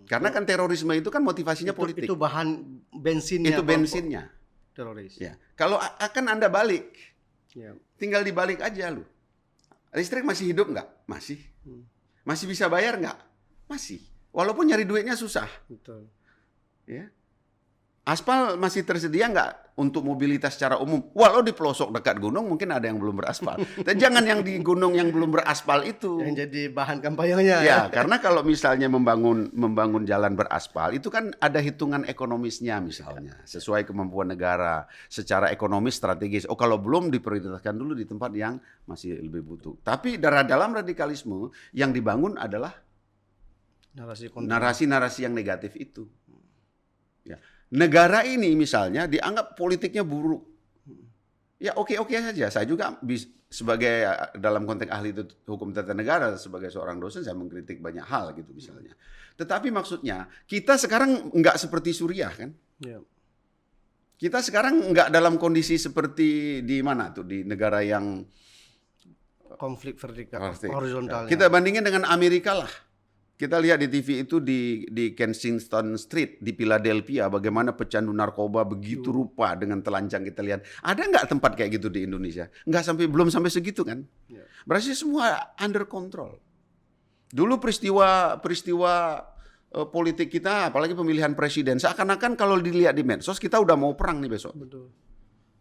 Karena kan terorisme itu kan motivasinya politik. Itu bahan bensinnya. Itu bensinnya. Teroris. Ya. Kalau akan Anda balik, Ya. tinggal dibalik aja lu. Listrik masih hidup nggak? Masih. Masih bisa bayar nggak? Masih. Walaupun nyari duitnya susah. Betul. Ya. Aspal masih tersedia nggak untuk mobilitas secara umum? Walau di pelosok dekat gunung mungkin ada yang belum beraspal. Tapi jangan yang di gunung yang belum beraspal itu. Yang jadi bahan kampanyenya. Ya, karena kalau misalnya membangun jalan beraspal itu kan ada hitungan ekonomisnya misalnya, sesuai kemampuan negara, secara ekonomis strategis. Oh, kalau belum diprioritaskan dulu di tempat yang masih lebih butuh. Tapi dalam radikalisme yang dibangun adalah narasi-narasi yang negatif itu. Ya. Negara ini misalnya dianggap politiknya buruk. Ya oke-oke saja. Saya juga sebagai dalam konteks ahli hukum tata negara, sebagai seorang dosen saya mengkritik banyak hal gitu misalnya. Tetapi maksudnya kita sekarang nggak seperti Suriah kan? Ya. Kita sekarang nggak dalam kondisi seperti di mana tuh, di negara yang Konflik vertikal, horizontal. Kita bandingin dengan Amerika lah. Kita lihat di TV itu di Kensington Street di Philadelphia bagaimana pecandu narkoba begitu rupa dengan telanjang kita lihat. Ada nggak tempat kayak gitu di Indonesia? Belum sampai segitu kan? Ya. Berarti semua under control. Dulu peristiwa politik kita, apalagi pemilihan presiden, seakan-akan kalau dilihat di medsos kita udah mau perang nih besok. Betul.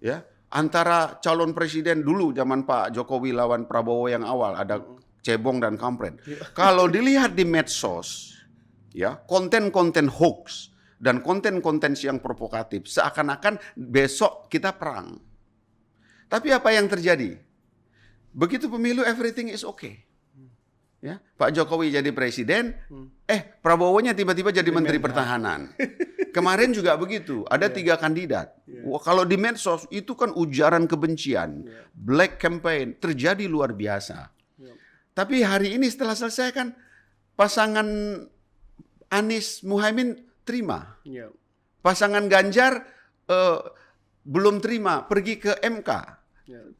Ya, antara calon presiden dulu zaman Pak Jokowi lawan Prabowo yang awal ada cebong dan kampret. Kalau dilihat di medsos, ya konten-konten hoax dan konten-konten yang provokatif, seakan-akan besok kita perang. Tapi apa yang terjadi? Begitu pemilu everything is okay. Ya, Pak Jokowi jadi presiden, Prabowo-nya tiba-tiba jadi Menteri Pertahanan. Kemarin juga begitu, ada 3 kandidat. Wah, kalau di medsos itu kan ujaran kebencian, black campaign terjadi luar biasa. Tapi hari ini setelah selesai kan pasangan Anies Muhaimin terima. Pasangan Ganjar belum terima, pergi ke MK.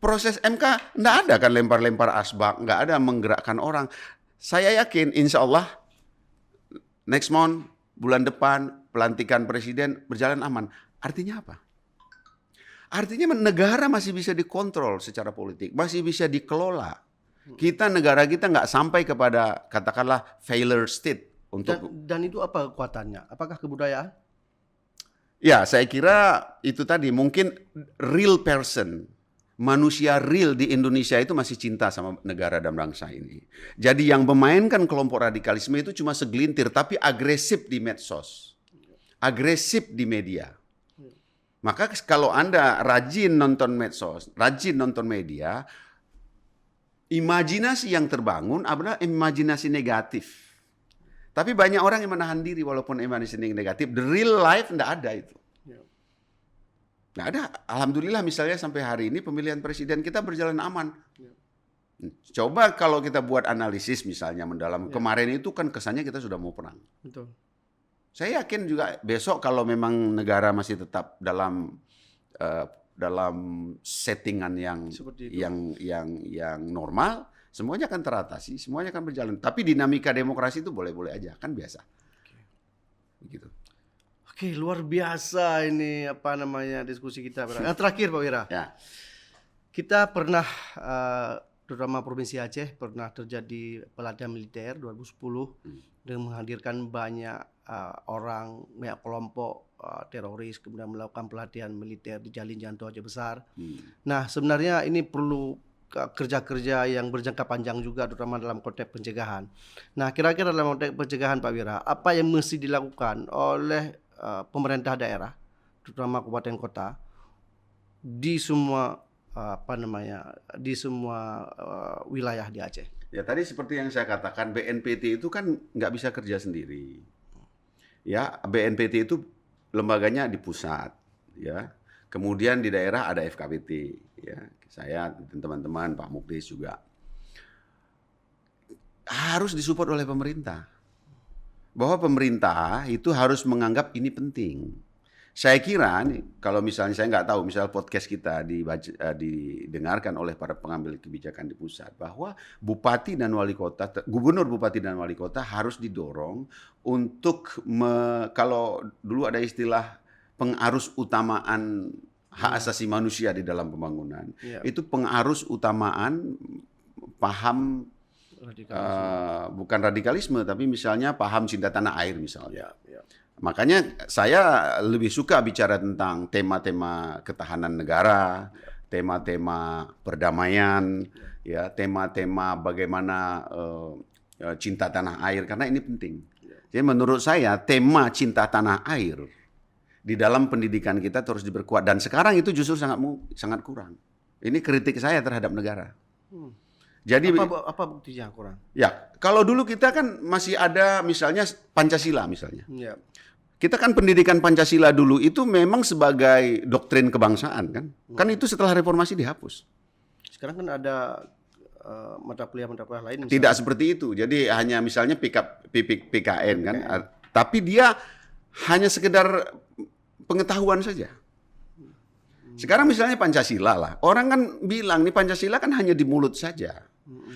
Proses MK nggak ada kan lempar-lempar asbak, nggak ada menggerakkan orang. Saya yakin insya Allah next month, bulan depan pelantikan presiden berjalan aman. Artinya apa? Artinya negara masih bisa dikontrol secara politik, masih bisa dikelola. Negara kita nggak sampai kepada katakanlah failure state untuk dan itu apa kekuatannya? Apakah kebudayaan? Ya, saya kira itu tadi mungkin real person, manusia real di Indonesia itu masih cinta sama negara dan bangsa ini. Jadi yang memainkan kelompok radikalisme itu cuma segelintir, tapi agresif di medsos, agresif di media. Maka kalau Anda rajin nonton medsos, rajin nonton media, imajinasi yang terbangun adalah imajinasi negatif. Tapi banyak orang yang menahan diri walaupun imajinasi negatif. The real life tidak ada itu. Nggak ada. Alhamdulillah misalnya sampai hari ini pemilihan presiden kita berjalan aman. Coba kalau kita buat analisis misalnya mendalam. Kemarin itu kan kesannya kita sudah mau perang. Betul. Saya yakin juga besok kalau memang negara masih tetap dalam settingan yang normal, semuanya akan teratasi, semuanya akan berjalan. Tapi dinamika demokrasi itu boleh-boleh aja, kan biasa. Begitu. Oke, luar biasa ini diskusi kita. Terakhir Pak Wira. Ya. Kita pernah terutama Provinsi Aceh pernah terjadi pelatihan militer 2010 dengan menghadirkan banyak orang, banyak kelompok teroris, kemudian melakukan pelatihan militer di Jalin Janto Aceh Besar. Nah, sebenarnya ini perlu kerja-kerja yang berjangka panjang juga, terutama dalam konteks pencegahan. Nah, kira-kira dalam konteks pencegahan Pak Wira, apa yang mesti dilakukan oleh pemerintah daerah, terutama kabupaten kota, di semua wilayah di Aceh? Ya tadi seperti yang saya katakan, BNPT itu kan nggak bisa kerja sendiri. Ya, BNPT itu lembaganya di pusat, ya. Kemudian di daerah ada FKPT, ya. Saya dan teman-teman, Pak Muklis juga harus disupport oleh pemerintah. Bahwa pemerintah itu harus menganggap ini penting. Saya kira nih, kalau misalnya saya nggak tahu, misal podcast kita didengarkan oleh para pengambil kebijakan di pusat, bahwa bupati dan wali kota, gubernur, bupati dan wali kota harus didorong untuk kalau dulu ada istilah pengarus utamaan hak asasi manusia di dalam pembangunan, itu pengarus utamaan paham bukan radikalisme, tapi misalnya paham cinta tanah air misalnya. Makanya saya lebih suka bicara tentang tema-tema ketahanan negara, tema-tema perdamaian, ya, tema-tema bagaimana cinta tanah air, karena ini penting. Jadi menurut saya tema cinta tanah air di dalam pendidikan kita terus diperkuat, dan sekarang itu justru sangat kurang. Ini kritik saya terhadap negara. Jadi apa buktinya kurang? Ya, kalau dulu kita kan masih ada misalnya Pancasila misalnya. Ya. Kita kan pendidikan Pancasila dulu itu memang sebagai doktrin kebangsaan kan. Kan itu setelah reformasi dihapus. Sekarang kan ada mata kuliah lain. Misalnya. Tidak seperti itu. Jadi hanya misalnya PKN kan. Tapi dia hanya sekedar pengetahuan saja. Sekarang misalnya Pancasila lah. Orang kan bilang nih Pancasila kan hanya di mulut saja.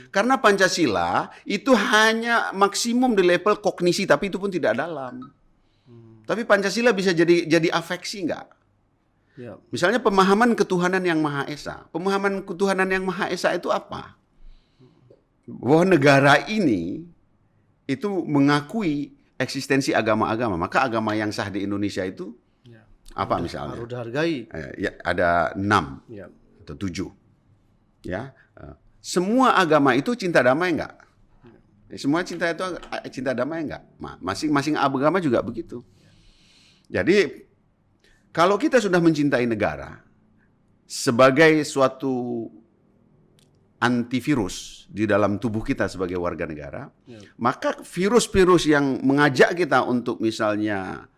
Karena Pancasila itu hanya maksimum di level kognisi, tapi itu pun tidak dalam. Tapi Pancasila bisa jadi afeksi enggak? Ya. Misalnya pemahaman ketuhanan yang Maha Esa. Pemahaman ketuhanan yang Maha Esa itu apa? Bahwa negara ini itu mengakui eksistensi agama-agama. Maka agama yang sah di Indonesia itu apa misalnya? Harus dihargai. Ya, ada 6 atau 7. Ya, semua agama itu cinta damai enggak? Semua cinta damai enggak? Masing-masing agama juga begitu. Jadi kalau kita sudah mencintai negara sebagai suatu antivirus di dalam tubuh kita sebagai warga negara, maka virus-virus yang mengajak kita untuk misalnya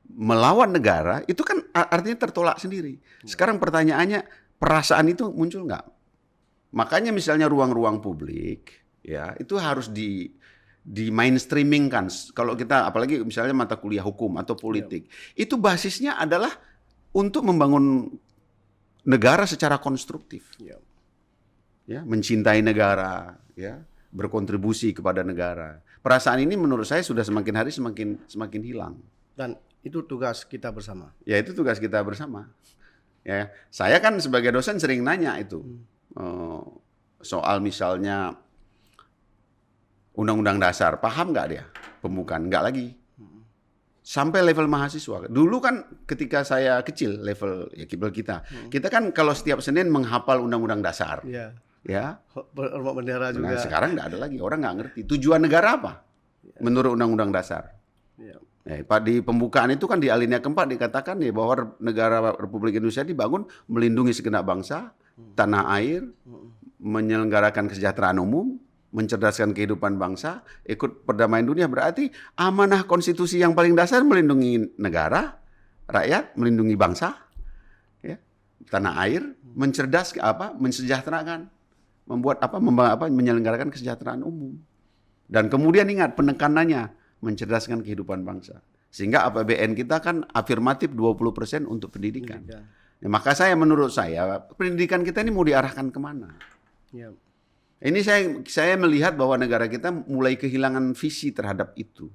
melawan negara itu kan artinya tertolak sendiri. Sekarang pertanyaannya, perasaan itu muncul nggak? Makanya misalnya ruang-ruang publik ya itu harus di mainstreamingkan. Kalau kita apalagi misalnya mata kuliah hukum atau politik, itu basisnya adalah untuk membangun negara secara konstruktif. Ya, mencintai negara, ya, berkontribusi kepada negara. Perasaan ini menurut saya sudah semakin hari semakin hilang. Dan itu tugas kita bersama. Ya, itu tugas kita bersama. Ya, saya kan sebagai dosen sering nanya itu soal misalnya Undang-Undang Dasar, paham nggak dia pembukaan? Nggak lagi. Sampai level mahasiswa. Dulu kan ketika saya kecil, level kita kan kalau setiap Senin menghafal Undang-Undang Dasar. Ya. Hormat bendera juga. Nah, sekarang nggak ada lagi. Orang nggak ngerti. Tujuan negara apa? Menurut Undang-Undang Dasar. Pak, di pembukaan itu kan di alinea keempat dikatakan nih bahwa negara Republik Indonesia dibangun melindungi segenap bangsa, tanah air, menyelenggarakan kesejahteraan umum, mencerdaskan kehidupan bangsa, ikut perdamaian dunia. Berarti amanah konstitusi yang paling dasar melindungi negara, rakyat, melindungi bangsa, ya, tanah air, mensejahterakan, menyelenggarakan kesejahteraan umum. Dan kemudian ingat penekanannya, mencerdaskan kehidupan bangsa. Sehingga APBN kita kan afirmatif 20% untuk pendidikan. Ya, maka menurut saya pendidikan kita ini mau diarahkan kemana? Ini saya melihat bahwa negara kita mulai kehilangan visi terhadap itu.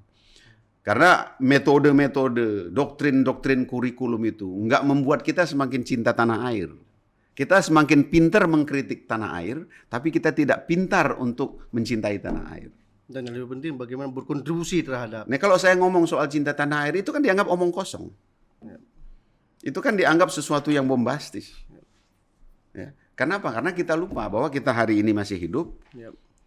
Karena metode-metode, doktrin-doktrin kurikulum itu nggak membuat kita semakin cinta tanah air. Kita semakin pintar mengkritik tanah air, tapi kita tidak pintar untuk mencintai tanah air. Dan yang lebih penting bagaimana berkontribusi terhadap. Nah, kalau saya ngomong soal cinta tanah air itu kan dianggap omong kosong. Itu kan dianggap sesuatu yang bombastis. Ya. Kenapa? Karena kita lupa bahwa kita hari ini masih hidup,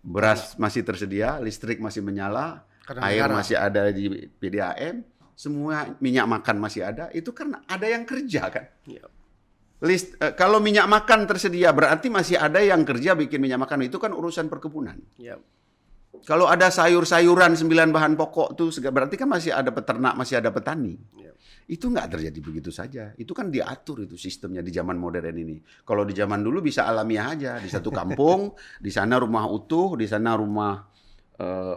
beras masih tersedia, listrik masih menyala, air masih ada di PDAM, semua minyak makan masih ada. Itu kan ada yang kerja kan. Kalau minyak makan tersedia berarti masih ada yang kerja bikin minyak makan. Itu kan urusan perkebunan. Kalau ada sayur-sayuran 9 bahan pokok tuh berarti kan masih ada peternak, masih ada petani. Itu nggak terjadi begitu saja. Itu kan diatur itu sistemnya di zaman modern ini. Kalau di zaman dulu bisa alamiah aja. Di satu kampung, di sana rumah utuh, di sana rumah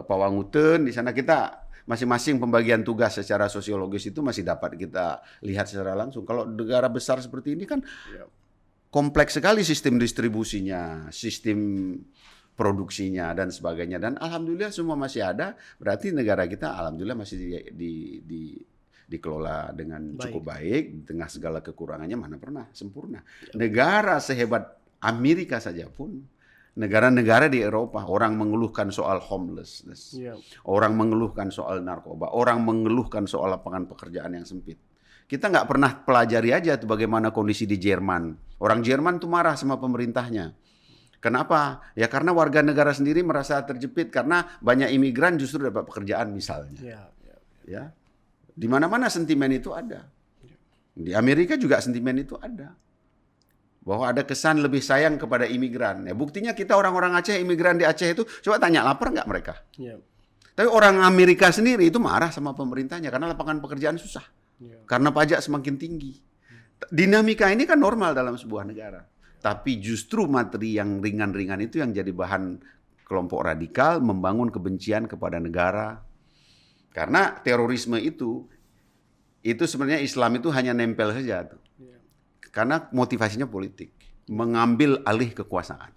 pawanguten, di sana kita masing-masing pembagian tugas secara sosiologis itu masih dapat kita lihat secara langsung. Kalau negara besar seperti ini kan kompleks sekali sistem distribusinya, sistem produksinya dan sebagainya. Dan alhamdulillah semua masih ada. Berarti negara kita alhamdulillah masih dikelola dengan cukup baik, di tengah segala kekurangannya mana pernah sempurna. Negara sehebat Amerika saja pun, negara-negara di Eropa, orang mengeluhkan soal homelessness, orang mengeluhkan soal narkoba, orang mengeluhkan soal lapangan pekerjaan yang sempit. Kita nggak pernah pelajari aja tuh bagaimana kondisi di Jerman. Orang Jerman tuh marah sama pemerintahnya. Kenapa? Ya karena warga negara sendiri merasa terjepit karena banyak imigran justru dapat pekerjaan misalnya. Ya. Di mana-mana sentimen itu ada. Di Amerika juga sentimen itu ada. Bahwa ada kesan lebih sayang kepada imigran. Ya, buktinya kita orang-orang Aceh, imigran di Aceh itu, coba tanya lapar nggak mereka? Tapi orang Amerika sendiri itu marah sama pemerintahnya karena lapangan pekerjaan susah. Karena pajak semakin tinggi. Dinamika ini kan normal dalam sebuah negara. Tapi justru materi yang ringan-ringan itu yang jadi bahan kelompok radikal membangun kebencian kepada negara. Karena terorisme itu sebenarnya Islam itu hanya nempel saja tuh. Karena motivasinya politik, mengambil alih kekuasaan.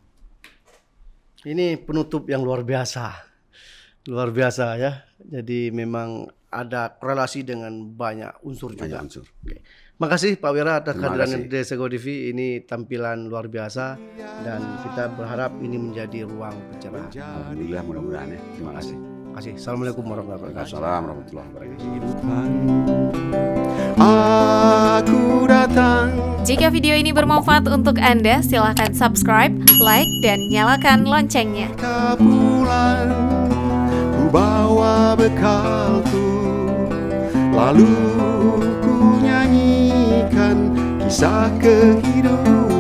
Ini penutup yang luar biasa ya. Jadi memang ada korelasi dengan banyak unsur juga. Oke. Makasih Pak Wira atas kehadiran di Sego TV. Ini tampilan luar biasa dan kita berharap ini menjadi ruang pencerahan. Alhamdulillah, mudah-mudahan ya. Terima kasih. Assalamualaikum warahmatullahi wabarakatuh. Assalamualaikum warahmatullahi wabarakatuh. Aku datang. Jika video ini bermanfaat untuk Anda, silakan subscribe, like, dan nyalakan loncengnya. Pulang, ku bawa bekalku, lalu ku nyanyikan kisah kehidupan.